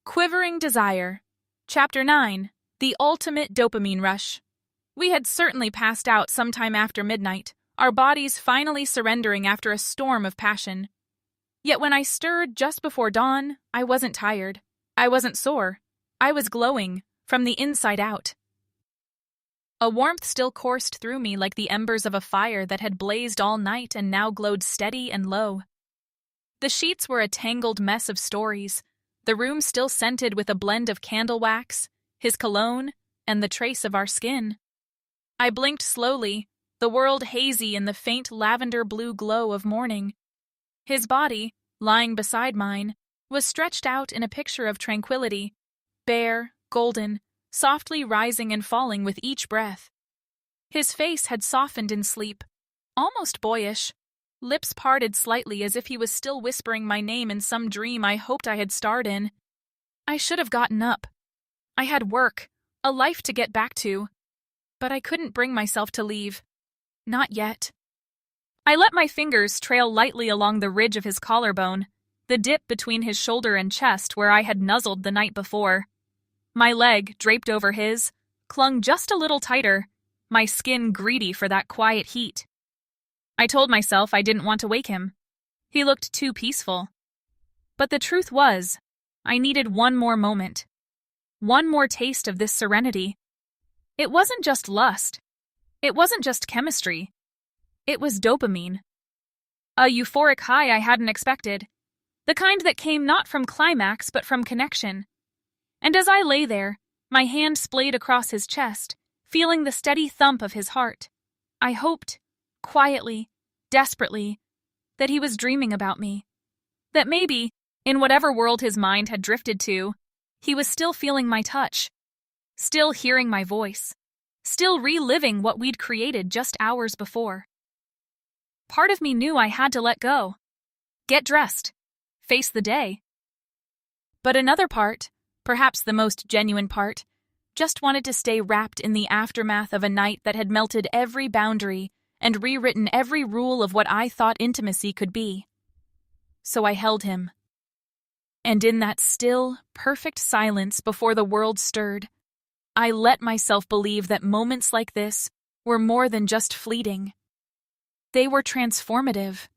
Quivering Desire. Chapter 9. The Ultimate Dopamine Rush. We had certainly passed out sometime after midnight, our bodies finally surrendering after a storm of passion. Yet when I stirred just before dawn, I wasn't tired. I wasn't sore. I was glowing, from the inside out. A warmth still coursed through me like the embers of a fire that had blazed all night and now glowed steady and low. The sheets were a tangled mess of stories, the room still scented with a blend of candle wax, his cologne, and the trace of our skin. I blinked slowly, the world hazy in the faint lavender-blue glow of morning. His body, lying beside mine, was stretched out in a picture of tranquility, bare, golden, softly rising and falling with each breath. His face had softened in sleep, almost boyish, lips parted slightly as if he was still whispering my name in some dream I hoped I had starred in. I should have gotten up. I had work, a life to get back to, but I couldn't bring myself to leave. Not yet. I let my fingers trail lightly along the ridge of his collarbone, the dip between his shoulder and chest where I had nuzzled the night before. My leg, draped over his, clung just a little tighter, my skin greedy for that quiet heat. I told myself I didn't want to wake him. He looked too peaceful. But the truth was, I needed one more moment. One more taste of this serenity. It wasn't just lust. It wasn't just chemistry. It was dopamine. A euphoric high I hadn't expected. The kind that came not from climax but from connection. And as I lay there, my hand splayed across his chest, feeling the steady thump of his heart, I hoped, quietly, desperately, that he was dreaming about me. That maybe, in whatever world his mind had drifted to, he was still feeling my touch, still hearing my voice, still reliving what we'd created just hours before. Part of me knew I had to let go, get dressed, face the day. But another part, perhaps the most genuine part, just wanted to stay wrapped in the aftermath of a night that had melted every boundary and rewritten every rule of what I thought intimacy could be. So I held him. And in that still, perfect silence before the world stirred, I let myself believe that moments like this were more than just fleeting. They were transformative.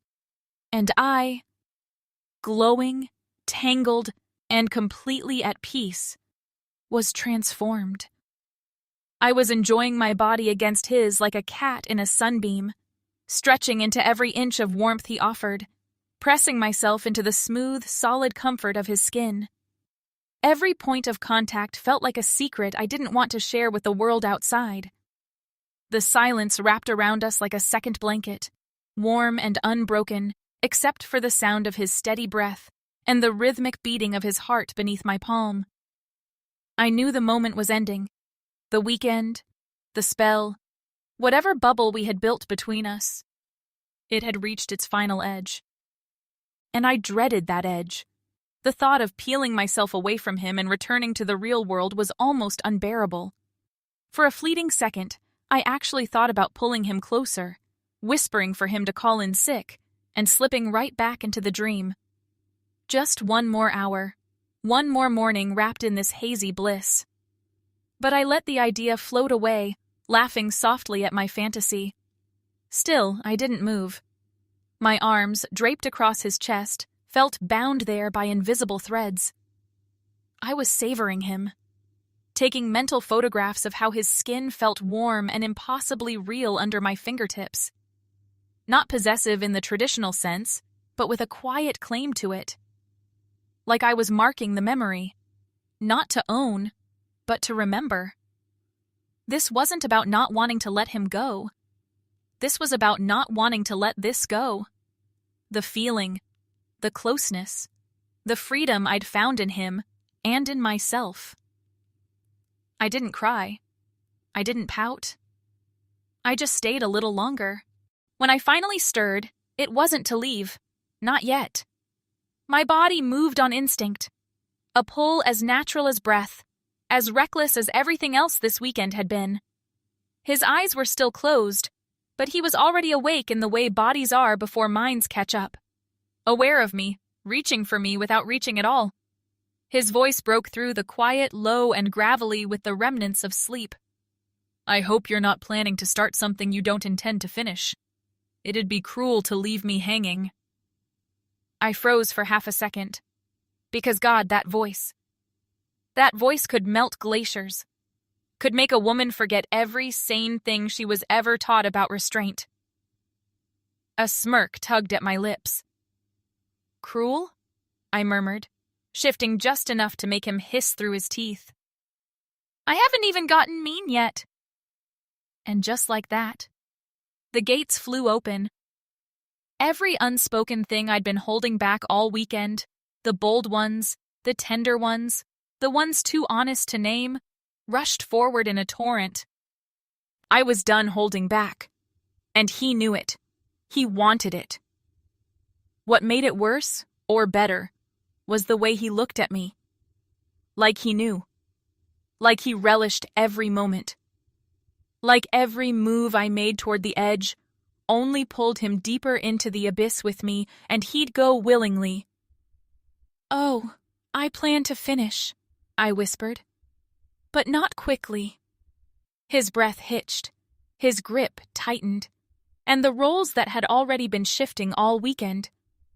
And I, glowing, tangled, and completely at peace, was transformed. I was enjoying my body against his like a cat in a sunbeam, stretching into every inch of warmth he offered, pressing myself into the smooth, solid comfort of his skin. Every point of contact felt like a secret I didn't want to share with the world outside. The silence wrapped around us like a second blanket, warm and unbroken, except for the sound of his steady breath and the rhythmic beating of his heart beneath my palm. I knew the moment was ending. The weekend, the spell, whatever bubble we had built between us. It had reached its final edge. And I dreaded that edge. The thought of peeling myself away from him and returning to the real world was almost unbearable. For a fleeting second, I actually thought about pulling him closer, whispering for him to call in sick, and slipping right back into the dream. Just one more hour, one more morning wrapped in this hazy bliss. But I let the idea float away, laughing softly at my fantasy. Still, I didn't move. My arms, draped across his chest, felt bound there by invisible threads. I was savoring him, taking mental photographs of how his skin felt warm and impossibly real under my fingertips. Not possessive in the traditional sense, but with a quiet claim to it. Like I was marking the memory, not to own, but to remember. This wasn't about not wanting to let him go. This was about not wanting to let this go. The feeling, the closeness, the freedom I'd found in him and in myself. I didn't cry. I didn't pout. I just stayed a little longer. When I finally stirred, it wasn't to leave. Not yet. My body moved on instinct. A pull as natural as breath, as reckless as everything else this weekend had been. His eyes were still closed, but he was already awake in the way bodies are before minds catch up. Aware of me, reaching for me without reaching at all. His voice broke through the quiet, low, and gravelly with the remnants of sleep. I hope you're not planning to start something you don't intend to finish. It'd be cruel to leave me hanging. I froze for half a second. Because God, that voice could melt glaciers, could make a woman forget every sane thing she was ever taught about restraint. A smirk tugged at my lips. Cruel? I murmured, shifting just enough to make him hiss through his teeth. I haven't even gotten mean yet. And just like that, the gates flew open. Every unspoken thing I'd been holding back all weekend, the bold ones, the tender ones, the ones too honest to name, rushed forward in a torrent. I was done holding back, and he knew it. He wanted it. What made it worse, or better, was the way he looked at me. Like he knew. Like he relished every moment. Like every move I made toward the edge only pulled him deeper into the abyss with me, and he'd go willingly. Oh, I plan to finish, I whispered. But not quickly. His breath hitched. His grip tightened. And the roles that had already been shifting all weekend,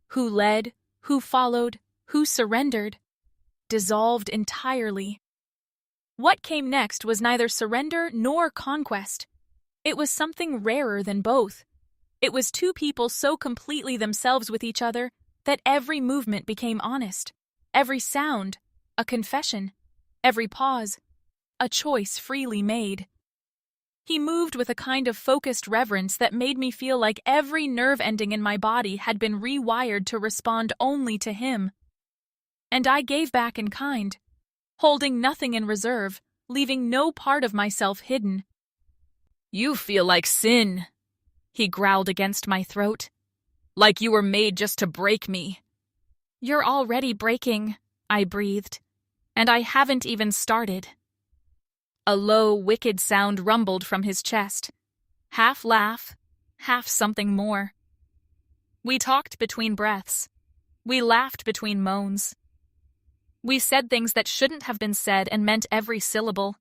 who led, who followed, who surrendered, dissolved entirely. What came next was neither surrender nor conquest. It was something rarer than both. It was two people so completely themselves with each other that every movement became honest, every sound a confession, every pause a choice freely made. He moved with a kind of focused reverence that made me feel like every nerve ending in my body had been rewired to respond only to him. And I gave back in kind, holding nothing in reserve, leaving no part of myself hidden. You feel like sin, he growled against my throat. Like you were made just to break me. You're already breaking, I breathed, and I haven't even started. A low, wicked sound rumbled from his chest. Half laugh, half something more. We talked between breaths. We laughed between moans. We said things that shouldn't have been said and meant every syllable.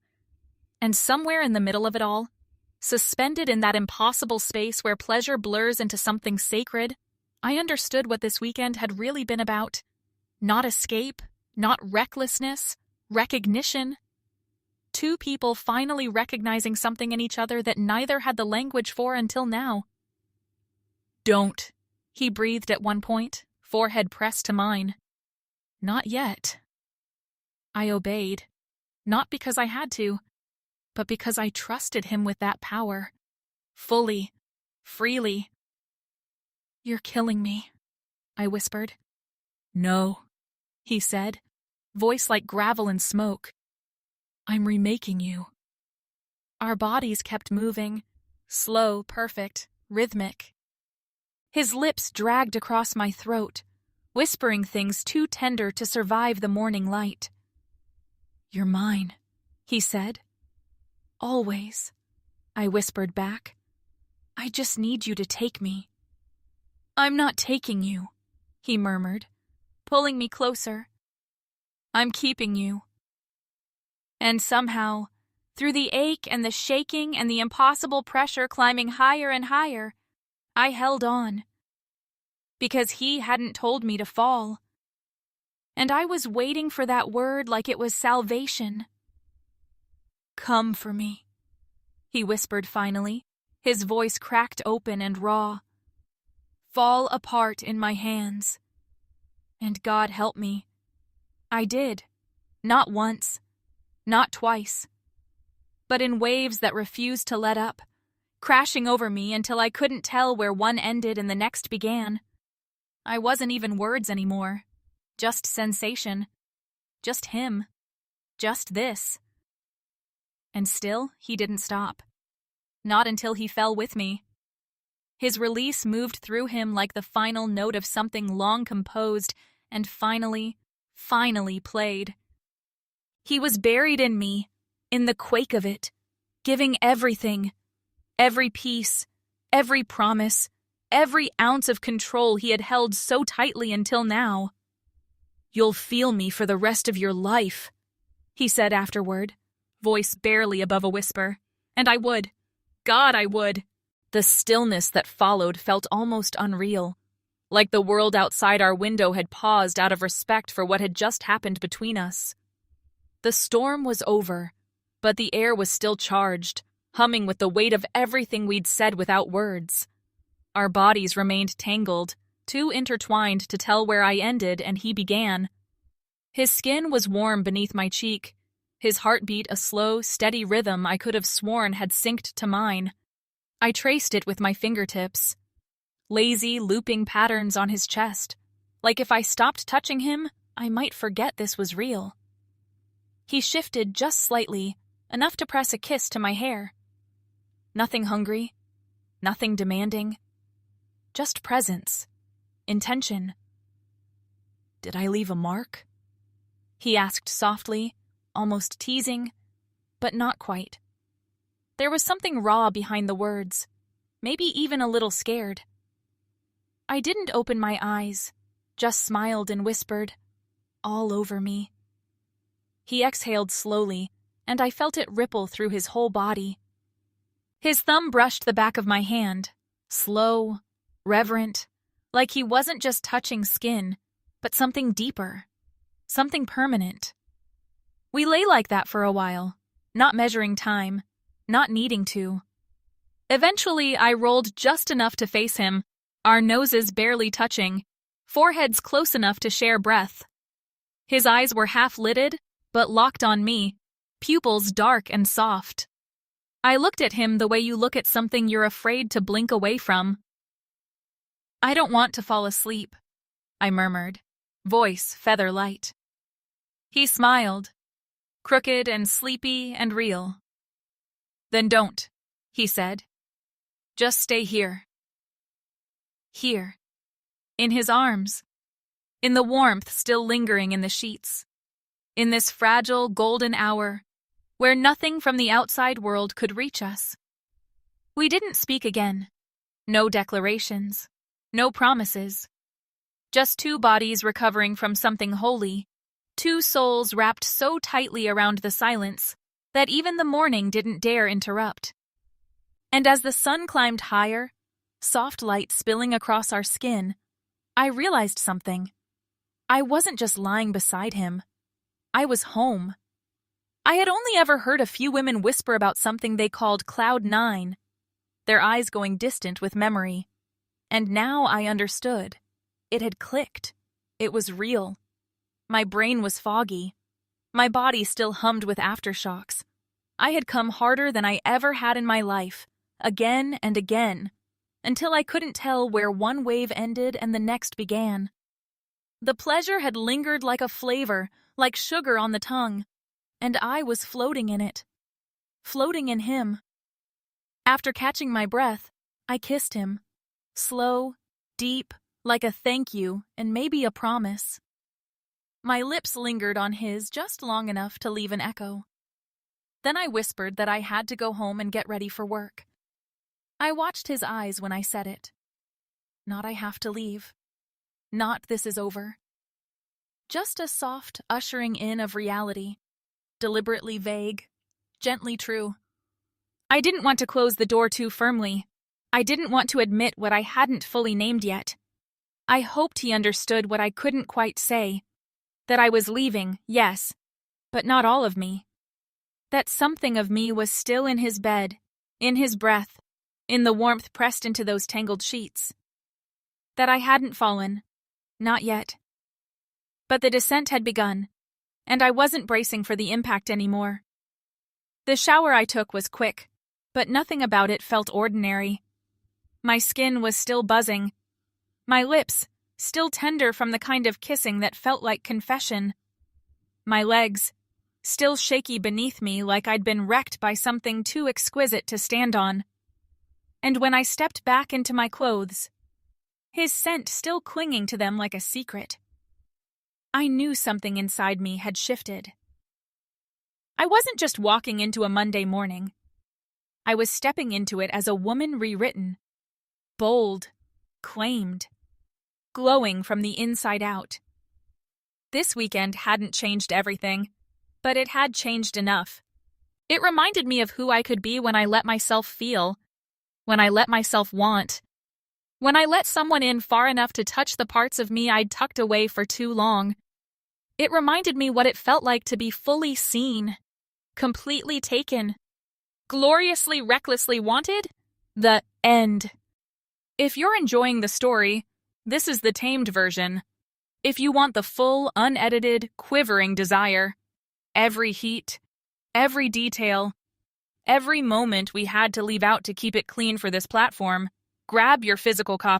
And somewhere in the middle of it all, suspended in that impossible space where pleasure blurs into something sacred, I understood what this weekend had really been about. Not escape, not recklessness, recognition. Two people finally recognizing something in each other that neither had the language for until now. Don't, he breathed at one point, forehead pressed to mine. Not yet. I obeyed, not because I had to, but because I trusted him with that power. Fully, freely. You're killing me, I whispered. No, he said, voice like gravel and smoke. I'm remaking you. Our bodies kept moving, slow, perfect, rhythmic. His lips dragged across my throat, whispering things too tender to survive the morning light. You're mine, he said. Always, I whispered back. I just need you to take me. I'm not taking you, he murmured, pulling me closer. I'm keeping you. And somehow, through the ache and the shaking and the impossible pressure climbing higher and higher, I held on. Because he hadn't told me to fall. And I was waiting for that word like it was salvation. Come for me, he whispered finally, his voice cracked open and raw. Fall apart in my hands. And God help me. I did. Not once. Not twice. But in waves that refused to let up, crashing over me until I couldn't tell where one ended and the next began. I wasn't even words anymore. Just sensation. Just him. Just this. And still, he didn't stop. Not until he fell with me. His release moved through him like the final note of something long composed and finally played. He was buried in me, in the quake of it, giving everything, every piece, every promise, every ounce of control he had held so tightly until now. "You'll feel me for the rest of your life," he said afterward, voice barely above a whisper. And I would. God, I would. The stillness that followed felt almost unreal, like the world outside our window had paused out of respect for what had just happened between us. The storm was over, but the air was still charged, humming with the weight of everything we'd said without words. Our bodies remained tangled, too intertwined to tell where I ended and he began. His skin was warm beneath my cheek, his heartbeat a slow, steady rhythm I could have sworn had synced to mine. I traced it with my fingertips. Lazy, looping patterns on his chest, like if I stopped touching him, I might forget this was real. He shifted just slightly, enough to press a kiss to my hair. Nothing hungry, nothing demanding, just presence, intention. "Did I leave a mark?" he asked softly, almost teasing, but not quite. There was something raw behind the words, maybe even a little scared. I didn't open my eyes, just smiled and whispered, "All over me." He exhaled slowly, and I felt it ripple through his whole body. His thumb brushed the back of my hand, slow, reverent, like he wasn't just touching skin, but something deeper, something permanent. We lay like that for a while, not measuring time, not needing to. Eventually, I rolled just enough to face him, our noses barely touching, foreheads close enough to share breath. His eyes were half-lidded, but locked on me, pupils dark and soft. I looked at him the way you look at something you're afraid to blink away from. "I don't want to fall asleep," I murmured, voice feather light. He smiled, crooked and sleepy and real. "Then don't," he said. "Just stay here." Here. In his arms. In the warmth still lingering in the sheets. In this fragile, golden hour, where nothing from the outside world could reach us. We didn't speak again. No declarations. No promises. Just two bodies recovering from something holy. Two souls wrapped so tightly around the silence that even the morning didn't dare interrupt. And as the sun climbed higher, soft light spilling across our skin, I realized something. I wasn't just lying beside him. I was home. I had only ever heard a few women whisper about something they called Cloud 9, their eyes going distant with memory. And now I understood. It had clicked. It was real. My brain was foggy. My body still hummed with aftershocks. I had come harder than I ever had in my life, again and again, until I couldn't tell where one wave ended and the next began. The pleasure had lingered like a flavor, like sugar on the tongue, and I was floating in it, floating in him. After catching my breath, I kissed him, slow, deep, like a thank you and maybe a promise. My lips lingered on his just long enough to leave an echo. Then I whispered that I had to go home and get ready for work. I watched his eyes when I said it. Not I have to leave. Not this is over. Just a soft ushering in of reality, deliberately vague, gently true. I didn't want to close the door too firmly. I didn't want to admit what I hadn't fully named yet. I hoped he understood what I couldn't quite say. That I was leaving, yes, but not all of me. That something of me was still in his bed, in his breath, in the warmth pressed into those tangled sheets. That I hadn't fallen, not yet. But the descent had begun, and I wasn't bracing for the impact anymore. The shower I took was quick, but nothing about it felt ordinary. My skin was still buzzing. My lips, still tender from the kind of kissing that felt like confession. My legs, still shaky beneath me like I'd been wrecked by something too exquisite to stand on. And when I stepped back into my clothes, his scent still clinging to them like a secret, I knew something inside me had shifted. I wasn't just walking into a Monday morning. I was stepping into it as a woman rewritten, bold, claimed, glowing from the inside out. This weekend hadn't changed everything, but it had changed enough. It reminded me of who I could be when I let myself feel, when I let myself want, when I let someone in far enough to touch the parts of me I'd tucked away for too long. It reminded me what it felt like to be fully seen, completely taken, gloriously, recklessly wanted. The end. If you're enjoying the story, this is the tamed version. If you want the full, unedited, quivering desire, every heat, every detail, every moment we had to leave out to keep it clean for this platform, grab your physical copy.